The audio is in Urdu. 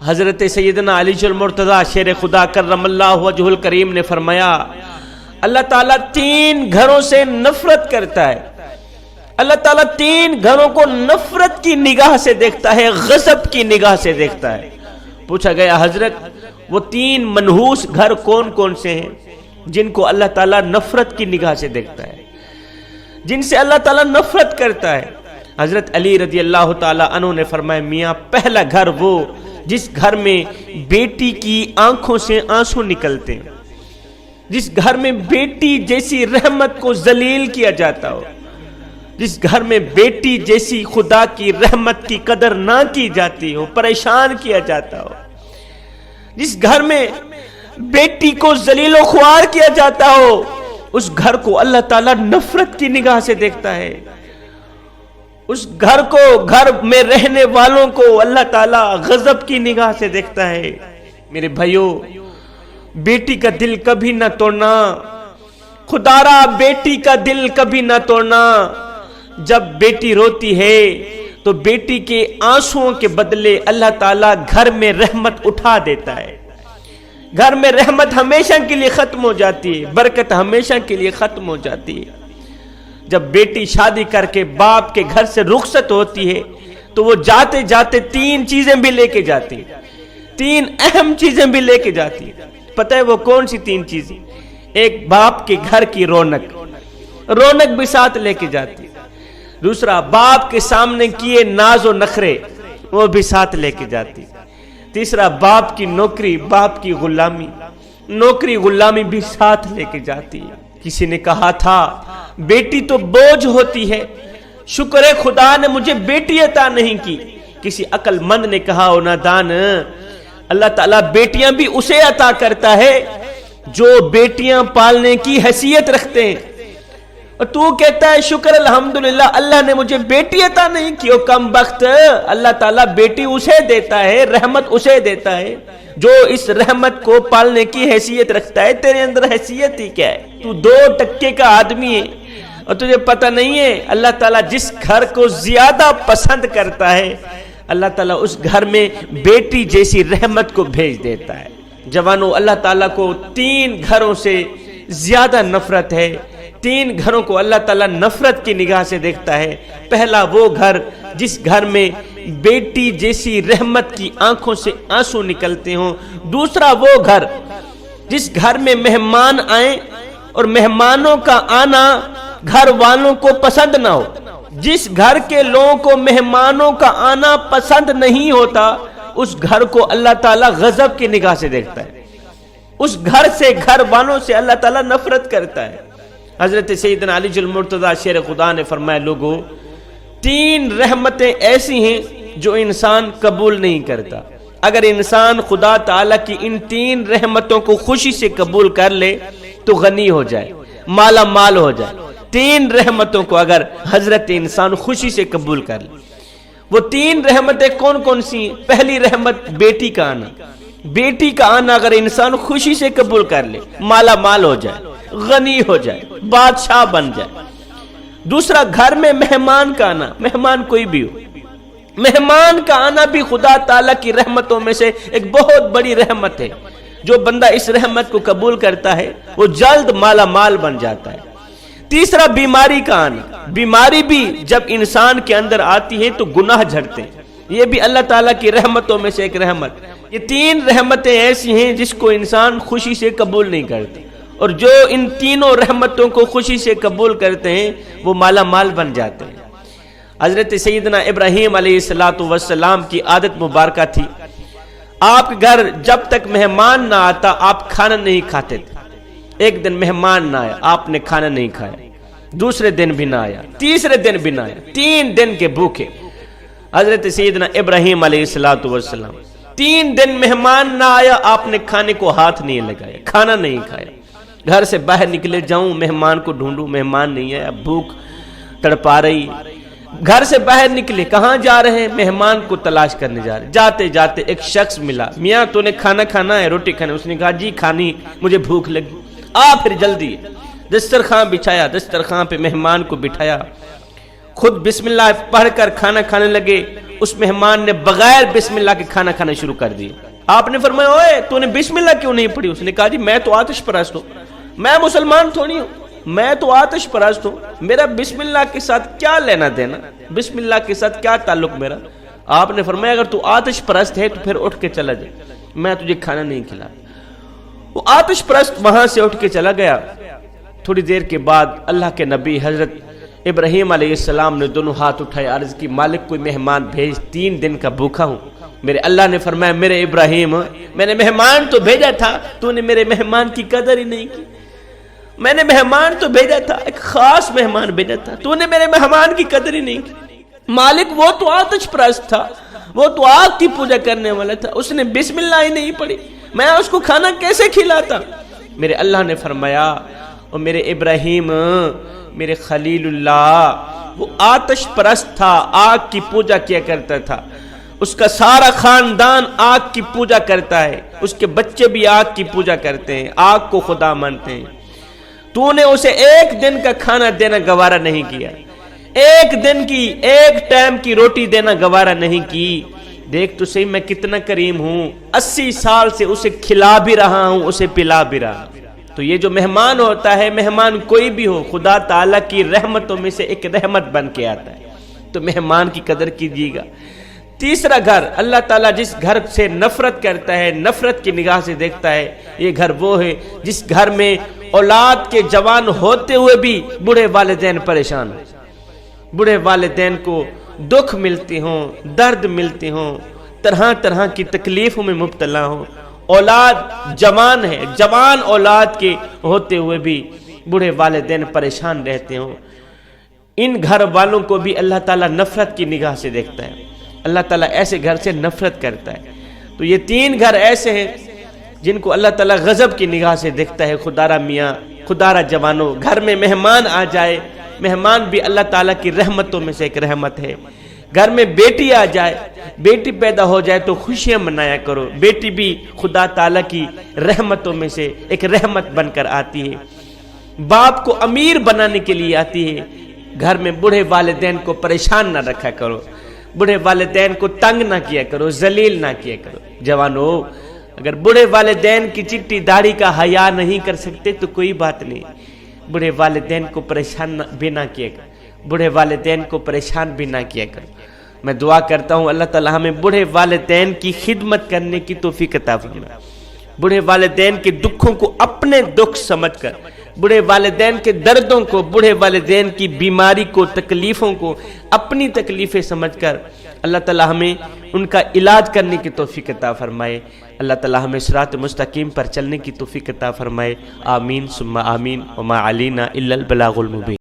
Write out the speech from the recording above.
حضرت سیدنا علی المرتضیٰ شیر خدا کرم اللہ وجہ الکریم نے فرمایا اللہ تعالیٰ 3 گھروں سے نفرت کرتا ہے. اللہ تعالیٰ 3 گھروں کو نفرت کی نگاہ سے دیکھتا ہے، غضب کی نگاہ سے دیکھتا ہے. پوچھا گیا حضرت وہ 3 منحوس گھر کون کون سے ہیں جن کو اللہ تعالیٰ نفرت کی نگاہ سے دیکھتا ہے، جن سے اللہ تعالیٰ نفرت کرتا ہے؟ حضرت علی رضی اللہ تعالیٰ عنہ نے فرمایا میاں پہلا گھر وہ جس گھر میں بیٹی کی آنکھوں سے آنسو نکلتے ہیں، جس گھر میں بیٹی جیسی رحمت کو ذلیل کیا جاتا ہو، جس گھر میں بیٹی جیسی خدا کی رحمت کی قدر نہ کی جاتی ہو، پریشان کیا جاتا ہو، جس گھر میں بیٹی کو ذلیل و خوار کیا جاتا ہو، اس گھر کو اللہ تعالیٰ نفرت کی نگاہ سے دیکھتا ہے. اس گھر کو، گھر میں رہنے والوں کو اللہ تعالیٰ غضب کی نگاہ سے دیکھتا ہے. میرے بھائیو، بیٹی کا دل کبھی نہ توڑنا، خدارا بیٹی کا دل کبھی نہ توڑنا. جب بیٹی روتی ہے تو بیٹی کے آنسوؤں کے بدلے اللہ تعالیٰ گھر میں رحمت اٹھا دیتا ہے. گھر میں رحمت ہمیشہ کے لیے ختم ہو جاتی ہے، برکت ہمیشہ کے لیے ختم ہو جاتی ہے. جب بیٹی شادی کر کے باپ کے گھر سے رخصت ہوتی ہے تو وہ جاتے جاتے 3 چیزیں بھی لے کے جاتی ہے، 3 اہم چیزیں بھی لے کے جاتی ہے. پتہ ہے وہ کون سی 3 چیزیں؟ ایک باپ کے گھر کی رونق بھی ساتھ لے کے جاتی ہے. دوسرا باپ کے سامنے کیے ناز و نخرے وہ بھی ساتھ لے کے جاتی. تیسرا باپ کی نوکری، باپ کی غلامی بھی ساتھ لے کے جاتی ہے. کسی نے کہا تھا بیٹی تو بوجھ ہوتی ہے، شکر ہے خدا نے مجھے بیٹی عطا نہیں کی. کسی عقل مند نے کہا او نادان، اللہ تعالیٰ بیٹیاں بھی اسے عطا کرتا ہے جو بیٹیاں پالنے کی حیثیت رکھتے ہیں، اور تو کہتا ہے شکر الحمدللہ اللہ نے مجھے بیٹی عطا نہیں کی. کم بخت، اللہ تعالیٰ بیٹی اسے دیتا ہے، رحمت اسے دیتا ہے جو اس رحمت کو پالنے کی حیثیت رکھتا ہے. تیرے اندر حیثیت ہی کیا ہے؟ تو 2 ٹکے کا آدمی ہے اور تجھے پتہ نہیں ہے اللہ تعالیٰ جس گھر کو زیادہ پسند کرتا ہے اللہ تعالیٰ اس گھر میں بیٹی جیسی رحمت کو بھیج دیتا ہے. جوانوں، اللہ تعالیٰ کو 3 گھروں سے زیادہ نفرت ہے. 3 گھروں کو اللہ تعالیٰ نفرت کی نگاہ سے دیکھتا ہے. پہلا وہ گھر جس گھر میں بیٹی جیسی رحمت کی آنکھوں سے آنسو نکلتے ہوں. دوسرا وہ گھر جس گھر میں مہمان آئیں اور مہمانوں کا آنا گھر والوں کو پسند نہ ہو. جس گھر کے لوگوں کو مہمانوں کا آنا پسند نہیں ہوتا اس گھر کو اللہ تعالیٰ غضب کی نگاہ سے دیکھتا ہے. اس گھر سے، گھر والوں سے اللہ تعالیٰ نفرت کرتا ہے. حضرت سیدنا علی المرتضیٰ شیر خدا نے فرمایا لوگو 3 رحمتیں ایسی ہیں جو انسان قبول نہیں کرتا. اگر انسان خدا تعالیٰ کی ان 3 رحمتوں کو خوشی سے قبول کر لے تو غنی ہو جائے، مالا مال ہو جائے. 3 رحمتوں کو اگر حضرت انسان خوشی سے قبول کر لے، وہ 3 رحمتیں کون کون سی ہیں؟ پہلی رحمت بیٹی کا آنا. بیٹی کا آنا اگر انسان خوشی سے قبول کر لے، مالا مال ہو جائے، غنی ہو جائے، بادشاہ بن جائے. دوسرا گھر میں مہمان کا آنا، مہمان کوئی بھی ہو، مہمان کا آنا بھی خدا تعالیٰ کی رحمتوں میں سے ایک بہت بڑی رحمت ہے. جو بندہ اس رحمت کو قبول کرتا ہے وہ جلد مالا مال بن جاتا ہے. تیسرا بیماری کا آنا. بیماری بھی جب انسان کے اندر آتی ہے تو گناہ جھڑتے ہیں، یہ بھی اللہ تعالیٰ کی رحمتوں میں سے ایک رحمت. یہ 3 رحمتیں ایسی ہیں جس کو انسان خوشی سے قبول نہیں کرتا، اور جو ان تینوں رحمتوں کو خوشی سے قبول کرتے ہیں وہ مالا مال بن جاتے ہیں. حضرت سیدنا ابراہیم علیہ السلام کی عادت مبارکہ تھی، آپ کے گھر جب تک مہمان نہ آتا آپ کھانا نہیں کھاتے تھے. ایک دن مہمان نہ آیا، آپ نے کھانا نہیں کھایا. دوسرے دن بھی نہ آیا، تیسرے دن بھی نہ آیا، 3 دن کے بھوکے. حضرت سیدنا ابراہیم علیہ السلام 3 دن مہمان نہ آیا، آپ نے کھانے کو ہاتھ نہیں لگایا، کھانا نہیں کھایا. گھر سے باہر نکلے جاؤں مہمان کو ڈھونڈوں، مہمان نہیں ہے، بھوک تڑپا رہی. گھر سے باہر نکلے، کہاں جا رہے ہیں؟ مہمان کو تلاش کرنے جا رہے. جاتے جاتے ایک شخص ملا، میاں تو نے کھانا کھانا ہے، روٹی کھانا؟ اس نے کہا جی کھانی، مجھے بھوک لگی. پھر جلدی دسترخوان بچھایا، دسترخوان پہ مہمان کو بٹھایا، خود بسم اللہ پڑھ کر کھانا کھانے لگے. اس مہمان نے بغیر بسم اللہ کے کھانا کھانا شروع کر دیا۔ آپ نے فرمایا اوئے تو نے بسم اللہ کیوں نہیں پڑھی؟ اس نے کہا جی میں تو آتش پرست ہوں، میں مسلمان تھوڑی ہوں، میں تو آتش پرست ہوں، میرا بسم اللہ کے ساتھ کیا لینا دینا، بسم اللہ کے ساتھ کیا تعلق میرا؟ آپ نے فرمایا اگر تو آتش پرست ہے تو پھر اٹھ کے چلا جائے، میں تجھے کھانا نہیں کھلا۔ وہ آتش پرست وہاں سے اٹھ کے چلا گیا۔ تھوڑی دیر کے بعد اللہ کے نبی حضرت ابراہیم علیہ السلام نے دونوں ہاتھ اٹھائے، عرض کی مالک کوئی مہمان بھیج، 3 دن کا بھوکا ہوں۔ میرے اللہ نے فرمایا میرے ابراہیم میں نے مہمان تو بھیجا تھا، تو نے میرے مہمان کی قدر ہی نہیں کی۔ میں نے مہمان تو بھیجا تھا، ایک خاص مہمان بھیجا تھا، تو نے میرے مہمان کی قدر ہی نہیں کی۔ مالک وہ تو آتش پرست تھا، وہ تو آگ کی پوجا کرنے والا تھا، اس نے بسم اللہ ہی نہیں پڑھی، میں اس کو کھانا کیسے کھلاتا؟ میرے اللہ نے فرمایا اور میرے ابراہیم میرے خلیل اللہ وہ آتش پرست تھا، آگ کی پوجا کیا کرتا تھا، اس کا سارا خاندان آگ کی پوجا کرتا ہے، اس کے بچے بھی آگ کی پوجا کرتے ہیں، آگ کو خدا مانتے ہیں۔ تو نے اسے 1 دن کا کھانا دینا گوارا نہیں کیا، 1 دن کی 1 ٹائم کی روٹی دینا گوارا نہیں کی۔ دیکھ تو صحیح میں کتنا کریم ہوں، 80 سال سے اسے کھلا بھی رہا ہوں، اسے پلا بھی رہا ہوں۔ تو یہ جو مہمان ہوتا ہے، مہمان کوئی بھی ہو، خدا تعالیٰ کی رحمتوں میں سے ایک رحمت بن کے آتا ہے، تو مہمان کی قدر کیجیے گا۔ تیسرا گھر، اللہ تعالیٰ جس گھر سے نفرت کرتا ہے، نفرت کی نگاہ سے دیکھتا ہے، یہ گھر وہ ہے جس گھر میں اولاد کے جوان ہوتے ہوئے بھی بوڑھے والدین پریشان ہوں، بوڑھے والدین کو دکھ ملتے ہوں، درد ملتے ہوں، طرح طرح کی تکلیفوں میں مبتلا ہوں، اولاد جوان ہے، جوان اولاد کے ہوتے ہوئے بھی بوڑھے والدین پریشان رہتے ہوں، ان گھر والوں کو بھی اللہ تعالیٰ نفرت کی نگاہ سے دیکھتا ہے، اللہ تعالیٰ ایسے گھر سے نفرت کرتا ہے۔ تو یہ 3 گھر ایسے ہیں جن کو اللہ تعالیٰ غضب کی نگاہ سے دیکھتا ہے۔ خدارہ میاں، خدارہ جوانوں، گھر میں مہمان آ جائے، مہمان بھی اللہ تعالیٰ کی رحمتوں میں سے ایک رحمت ہے۔ گھر میں بیٹی آ جائے، بیٹی پیدا ہو جائے تو خوشیاں منایا کرو، بیٹی بھی خدا تعالیٰ کی رحمتوں میں سے ایک رحمت بن کر آتی ہے، باپ کو امیر بنانے کے لیے آتی ہے۔ گھر میں بوڑھے والدین کو پریشان نہ رکھا کرو، بوڑھے والدین کو تنگ نہ کیا کرو، ذلیل نہ کیا کرو۔ جوانو، اگر بوڑھے والدین کی چٹی داڑھی کا حیا نہیں کر سکتے تو کوئی بات نہیں، بوڑھے والدین کو پریشان بھی نہ کیا کرو، بوڑھے والدین کو پریشان بھی نہ کیا کرو۔ میں دعا کرتا ہوں اللہ تعالیٰ ہمیں بوڑھے والدین کی خدمت کرنے کی توفیق عطا فرمائے، بوڑھے والدین کے دکھوں کو اپنے دکھ سمجھ کر، بوڑھے والدین کے دردوں کو، بوڑھے والدین کی بیماری کو، تکلیفوں کو اپنی تکلیفیں سمجھ کر اللہ تعالیٰ ہمیں ان کا علاج کرنے کی توفیق عطا فرمائے۔ اللہ تعالیٰ ہمیں صراط مستقیم پر چلنے کی توفیق عطا فرمائے۔ آمین ثم آمین، وما علینا الا البلاغ المبین۔